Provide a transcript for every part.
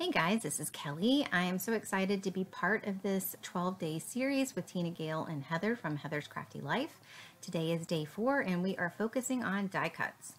Hey guys, this is Kelly. I am so excited to be part of this 12-day series with TinaGale and Heather from Heather's Crafty Life. Today is day 4 and we are focusing on die cuts.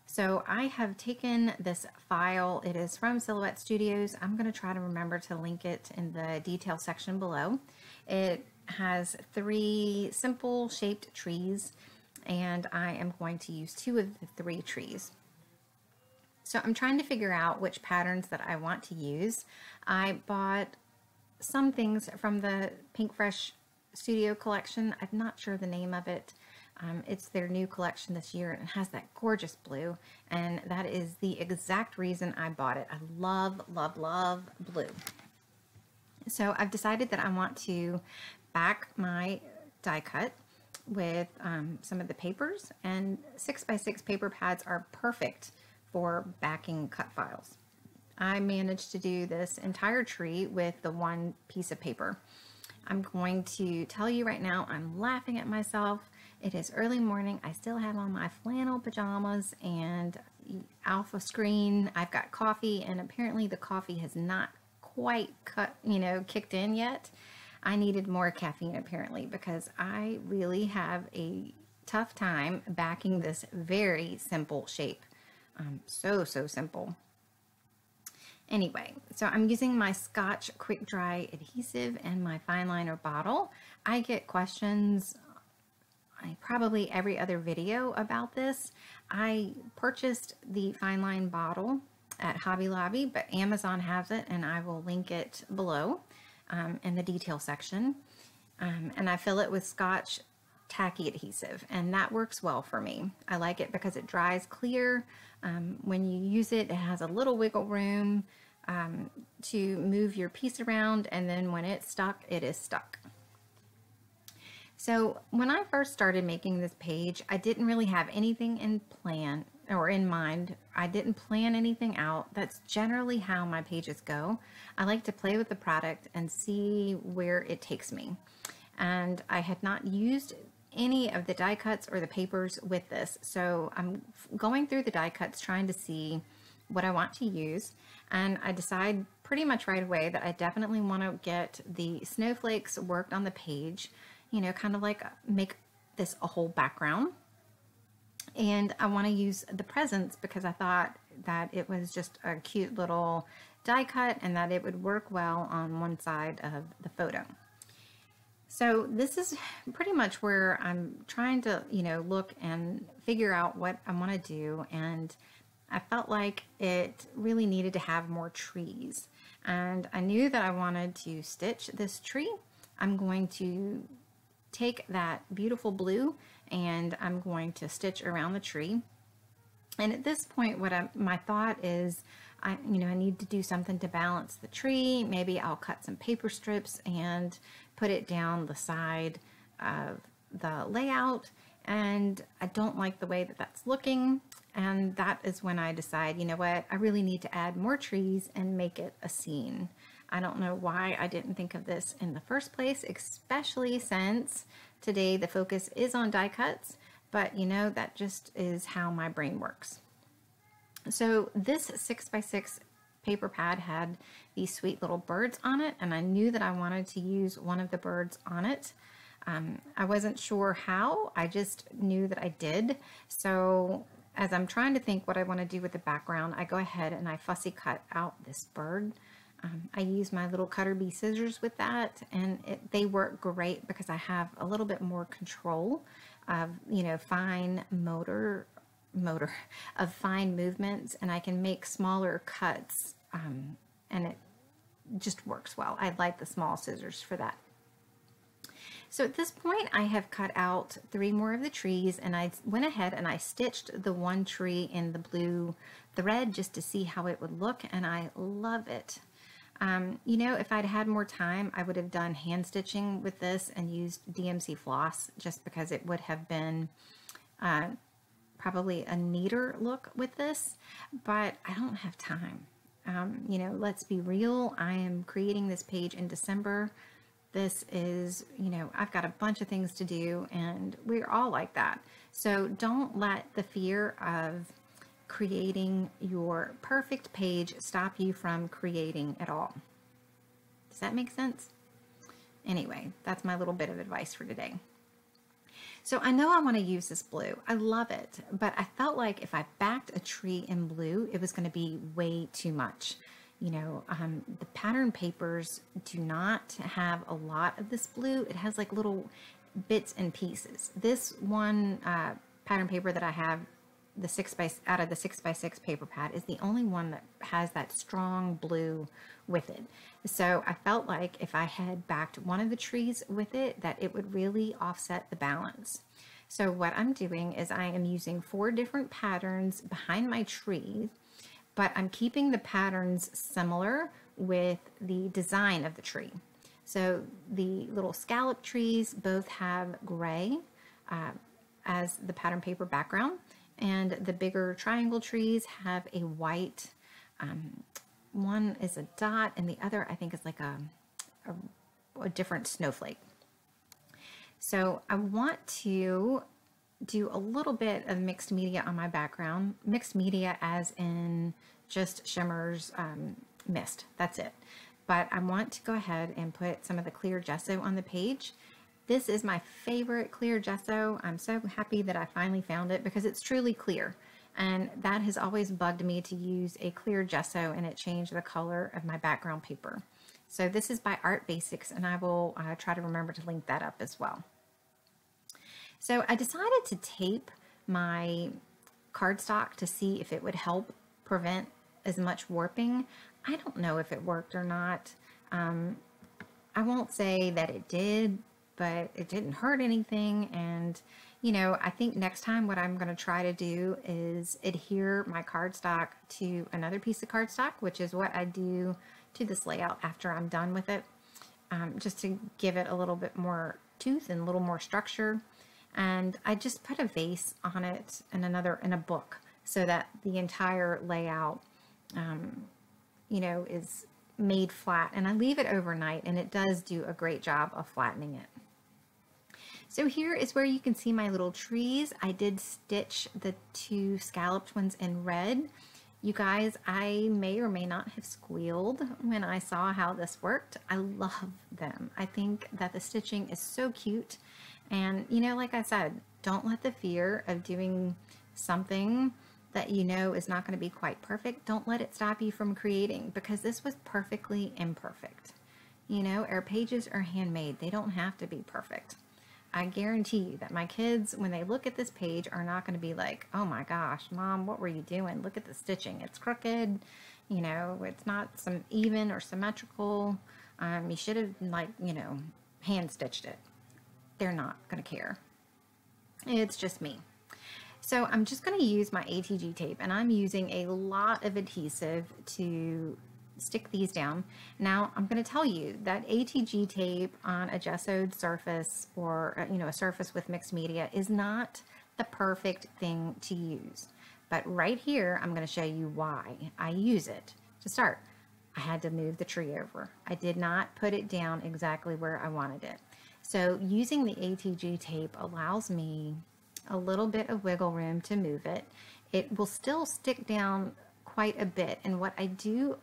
So I have taken this file. It is from Silhouette Studios. I'm going to try to remember to link it in the detail section below. It has 3 simple shaped trees and I am going to use 2 of the 3 trees. So I'm trying to figure out which patterns that I want to use. I bought some things from the Pink Fresh Studio collection. I'm not sure the name of it. It's their new collection this year and it has that gorgeous blue, and that is the exact reason I bought it. I love, love, love blue. So I've decided that I want to back my die cut with some of the papers, and 6x6 paper pads are perfect for backing cut files. I managed to do this entire tree with the one piece of paper. I'm going to tell you right now, I'm laughing at myself. It is early morning. I still have on my flannel pajamas and alpha screen. I've got coffee, and apparently the coffee has not quite kicked in yet. I needed more caffeine apparently, because I really have a tough time backing this very simple shape. So simple. Anyway, so I'm using my Scotch Quick Dry adhesive and my fine liner bottle. I get questions probably every other video about this. I purchased the fine line bottle at Hobby Lobby, but Amazon has it, and I will link it below in the detail section. And I fill it with Scotch tacky adhesive, and that works well for me. I like it because it dries clear. When you use it, it has a little wiggle room to move your piece around, and then when it's stuck, it is stuck. So when I first started making this page, I didn't really have anything in mind. I didn't plan anything out. That's generally how my pages go. I like to play with the product and see where it takes me. And I had not used any of the die cuts or the papers with this. So I'm going through the die cuts trying to see what I want to use. And I decide pretty much right away that I definitely want to get the snowflakes worked on the page, kind of like make this a whole background. And I want to use the presents because I thought that it was just a cute little die cut and that it would work well on one side of the photo. So this is pretty much where I'm trying to, look and figure out what I want to do. And I felt like it really needed to have more trees. And I knew that I wanted to stitch this tree. I'm going to take that beautiful blue and I'm going to stitch around the tree. And at this point, my thought is, I need to do something to balance the tree. Maybe I'll cut some paper strips and put it down the side of the layout. And I don't like the way that that's looking. And that is when I decide, you know what, I really need to add more trees and make it a scene. I don't know why I didn't think of this in the first place, especially since today the focus is on die cuts. But that just is how my brain works. So this 6x6 paper pad had these sweet little birds on it, and I knew that I wanted to use one of the birds on it. I wasn't sure how, I just knew that I did. So as I'm trying to think what I want to do with the background, I go ahead and I fussy cut out this bird. I use my little cutter bee scissors with that, and they work great because I have a little bit more control of, fine of fine movements, and I can make smaller cuts, and it just works well. I like the small scissors for that. So at this point I have cut out 3 more of the trees, and I went ahead and I stitched the one tree in the blue thread just to see how it would look, and I love it. If I'd had more time, I would have done hand stitching with this and used DMC floss, just because it would have been probably a neater look with this, but I don't have time. Let's be real. I am creating this page in December. This is, I've got a bunch of things to do, and we're all like that. So don't let the fear of creating your perfect page stop you from creating at all? Does that make sense? Anyway, that's my little bit of advice for today. So I know I want to use this blue. I love it, but I felt like if I backed a tree in blue, it was going to be way too much. You know, the pattern papers do not have a lot of this blue. It has like little bits and pieces. This one pattern paper that I have, out of the 6x6 paper pad, is the only one that has that strong blue with it. So I felt like if I had backed one of the trees with it, that it would really offset the balance. So what I'm doing is I am using 4 different patterns behind my tree, but I'm keeping the patterns similar with the design of the tree. So the little scallop trees both have gray as the pattern paper background, and the bigger triangle trees have a white, one is a dot and the other I think is like a different snowflake. So I want to do a little bit of mixed media on my background. Mixed media as in just shimmers, mist, that's it. But I want to go ahead and put some of the clear gesso on the page. This is my favorite clear gesso. I'm so happy that I finally found it because it's truly clear. And that has always bugged me to use a clear gesso and it changed the color of my background paper. So this is by Art Basics, and I will try to remember to link that up as well. So I decided to tape my cardstock to see if it would help prevent as much warping. I don't know if it worked or not. I won't say that it did, but it didn't hurt anything. And, you know, I think next time what I'm going to try to do is adhere my cardstock to another piece of cardstock, which is what I do to this layout after I'm done with it, just to give it a little bit more tooth and a little more structure. And I just put a vase on it and another in a book so that the entire layout, you know, is made flat. And I leave it overnight and it does do a great job of flattening it. So here is where you can see my little trees. I did stitch the 2 scalloped ones in red. You guys, I may or may not have squealed when I saw how this worked. I love them. I think that the stitching is so cute. And, you know, like I said, don't let the fear of doing something that you know is not going to be quite perfect, don't let it stop you from creating, because this was perfectly imperfect. You know, our pages are handmade. They don't have to be perfect. I guarantee you that my kids, when they look at this page, are not going to be like, oh my gosh, Mom, what were you doing? Look at the stitching. It's crooked. You know, it's not some even or symmetrical. You should have, like, you know, hand stitched it. They're not going to care. It's just me. So I'm just going to use my ATG tape, and I'm using a lot of adhesive to stick these down. Now I'm going to tell you that ATG tape on a gessoed surface, or you know, a surface with mixed media, is not the perfect thing to use. But right here I'm going to show you why I use it. To start, I had to move the tree over. I did not put it down exactly where I wanted it. So using the ATG tape allows me a little bit of wiggle room to move it. It will still stick down quite a bit, and what I do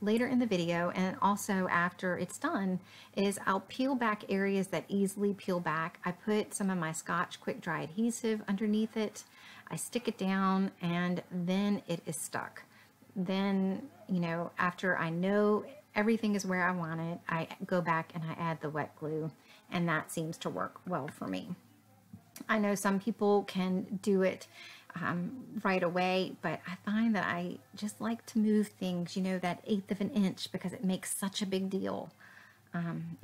later in the video and also after it's done is I'll peel back areas that easily peel back. I put some of my Scotch quick dry adhesive underneath it. I stick it down and then it is stuck. Then, you know, after I know everything is where I want it, I go back and I add the wet glue, and that seems to work well for me. I know some people can do it right away, but I find that I just like to move things, you know, that 1/8 of an inch, because it makes such a big deal.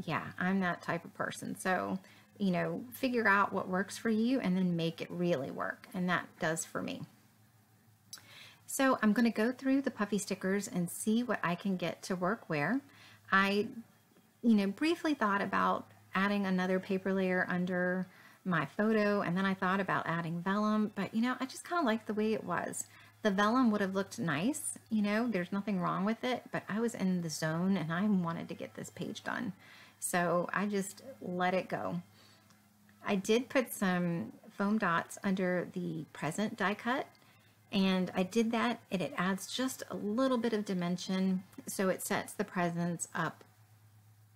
Yeah, I'm that type of person. So, you know, figure out what works for you and then make it really work. And that does for me. So I'm going to go through the puffy stickers and see what I can get to work where. I, you know, briefly thought about adding another paper layer under my photo, and then I thought about adding vellum, but you know, I just kind of like the way it was. The vellum would have looked nice, you know, there's nothing wrong with it, but I was in the zone and I wanted to get this page done. So I just let it go. I did put some foam dots under the present die cut, And I did that, and it adds just a little bit of dimension, so it sets the presents up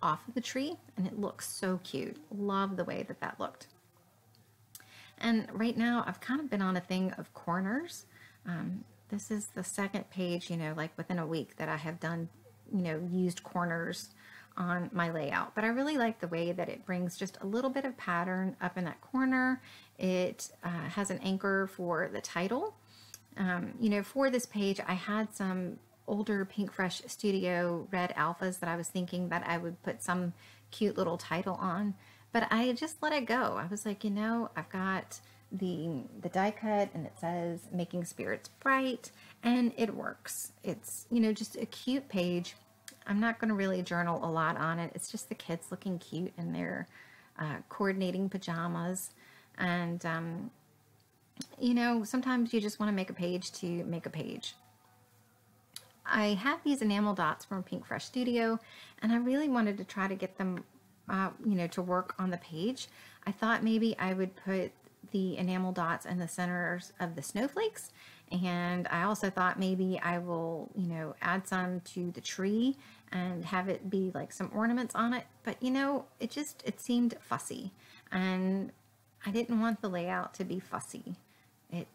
off of the tree, and it looks so cute. Love the way that that looked. And right now I've kind of been on a thing of corners. This is the second page, like within a week that I have done, used corners on my layout. But I really like the way that it brings just a little bit of pattern up in that corner. It has an anchor for the title. For this page, I had some older Pink Fresh Studio red alphas that I was thinking that I would put some cute little title on, but I just let it go. I was like, I've got the die cut, and it says Making Spirits Bright, and it works. It's, just a cute page. I'm not going to really journal a lot on it. It's just the kids looking cute in their coordinating pajamas. And, sometimes you just want to make a page to make a page. I have these enamel dots from Pink Fresh Studio, and I really wanted to try to get them, to work on the page. I thought maybe I would put the enamel dots in the centers of the snowflakes, and I also thought maybe I will, add some to the tree and have it be like some ornaments on it. But, it seemed fussy, and I didn't want the layout to be fussy. It,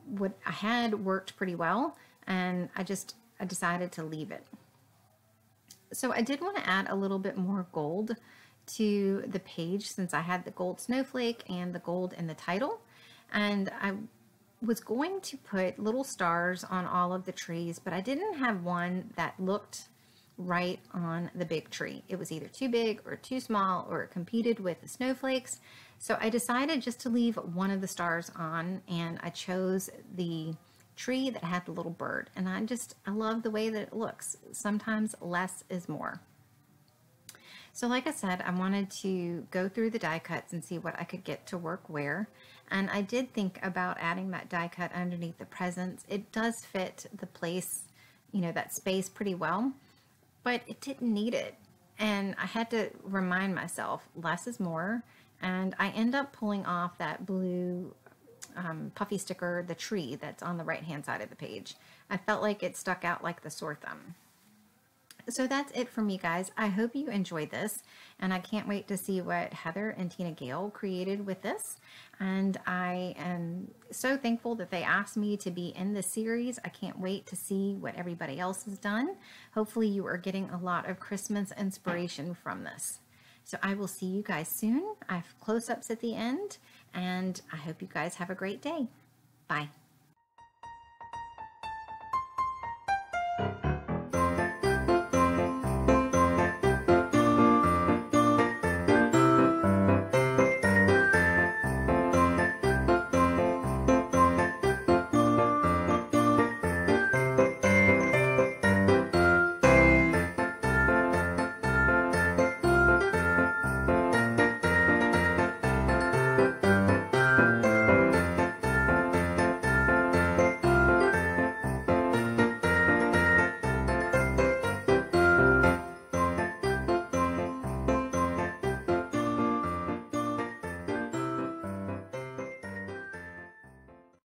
what I had worked pretty well, and I decided to leave it. So I did want to add a little bit more gold to the page, since I had the gold snowflake and the gold in the title. And I was going to put little stars on all of the trees, but I didn't have one that looked right on the big tree. It was either too big or too small, or it competed with the snowflakes. So I decided just to leave one of the stars on, and I chose the tree that had the little bird. And I love the way that it looks. Sometimes less is more. So like I said, I wanted to go through the die cuts and see what I could get to work where. And I did think about adding that die cut underneath the presents. It does fit the place, that space pretty well, but it didn't need it. And I had to remind myself less is more. And I end up pulling off that blue puffy sticker, the tree that's on the right hand side of the page. I felt like it stuck out like the sore thumb. So that's it for me, guys. I hope you enjoyed this, and I can't wait to see what Heather and TinaGale created with this. And I am so thankful that they asked me to be in this series. I can't wait to see what everybody else has done. Hopefully you are getting a lot of Christmas inspiration from this. So I will see you guys soon. I have close-ups at the end, and I hope you guys have a great day. Bye.